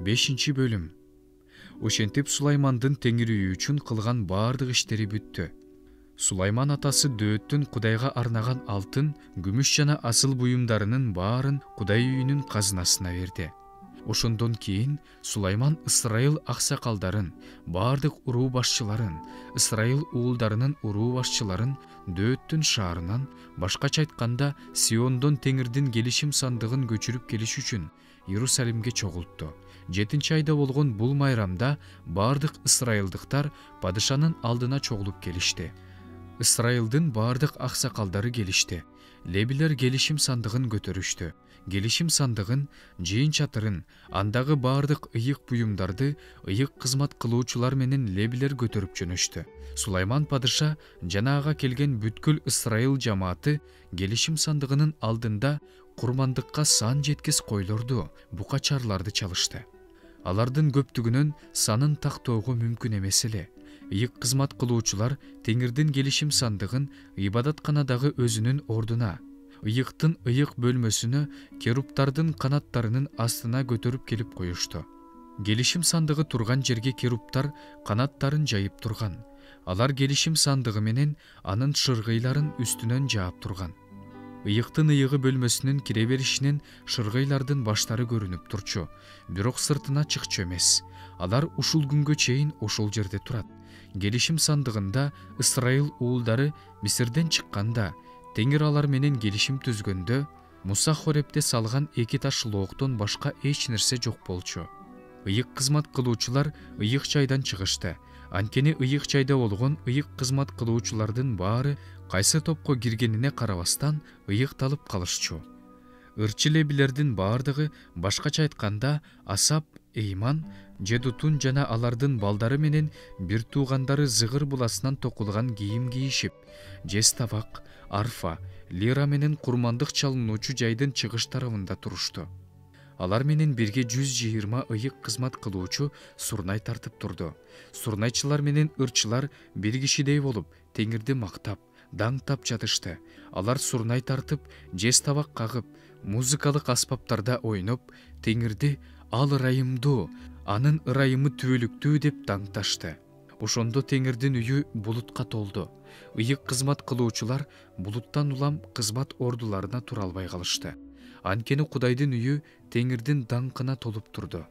5 бөлүм. Ошентип Сулаймандын Теңир үйү үчүн кылган баардык иштери бүттү. Сулайман атасы Дөөттүн Кудайга арнаган алтын, күмүш жана асыл буюмдарынын баарын Кудай үйүнүн казынасына берди. Ошондон кийин Сулайман Ысрайыл аксакалдарын, баардык уруу башчыларын, Ысрайыл уулдарынын уруу башчыларын Дөөттүн шаарынан, башкача айтканда Сиондон Теңирдин келишим сандыгын көчүрүп келиш үчүн Иерусалимге чогултту. 7-айда болгон бул майрамда баардык ысрайылдыктар падышанын алдына чогулуп келишти. Ысрайылдын баардык аксакалдары келишти. Лебилер келишим сандыгын көтөрүштү. Келишим сандыгын, жыйын чатырын, андагы баардык ыйык буюмдарды ыйык кызмат кылуучулар менен лебилер көтөрүп жөнөштү. Сулайман падыша жана ага келген бүткүл Ысрайыл жамааты келишим сандыгынын алдында курмандыкка сан жеткис койлорду, букачарларды чалышты. Алардын көптүгүнөн санын тактоого мүмкүн эмес эле. Ыйык кызмат кылуучулар Теңирдин келишим сандыгын ибадатканадагы өзүнүн ордуна, ыйыктын ыйык бөлмөсүнө керуптардын канаттарынын астына көтөрүп келип коюшту. Келишим сандыгы турган жерге керуптар канаттарын жайып турган. Алар келишим сандыгы менен анын шыргыйларын үстүнөн жаап турган. Ыйыктын ыйыгы бөлмөсүнүн кире беришинен шыргыйлардын баштары көрүнүп турчу, бирок сыртына чыкчу эмес. Алар ушул күнгө чейин ошол жерде турат. Келишим сандыгында Ысрайыл уулдары Мисирден чыкканда, Теңир алар менен келишим түзгөндө, Муса Хорепте салган 2 таш лооктон башка эч нерсе жок болчу. Ыйык кызмат кылуучулар ыйык чайдан чыгышты. Анткени ыйык чайда болгон ыйык кызмат кылуучулардын баары кайсы топко киргенине карабастан ыйыкталып калышчу. Ырчы лебилердин баардыгы, башкача айтканда Асап, Эйман, Жедутун жана алардын балдары менен бир туугандары зыгыр буласынан токулган кийим кийишип, жез табак, арфа, лира менен курмандык чалынуучу жайдын чыгыш тарабында турушту. Алар менен бирге 120 ыйык кызмат кылуучу сурнай тартып турду. Сурнайчылар менен ырчылар бир кишидей болуп, Теңирди мактап, даңтап жатышты. Алар сурнай тартып, жез табак кагып, музыкалык аспаптарда ойноп, Теңирди ал ырайымдуу, анын ырайымы түбөлүктүү деп даңташты. Ошондо Теңирдин үйү булутка толду. Ыйык кызмат кылуучулар булуттан улам кызмат ордуларына тура албай калышты. Анткени Кудайдын үйү Теңирдин даңкына толуп турду.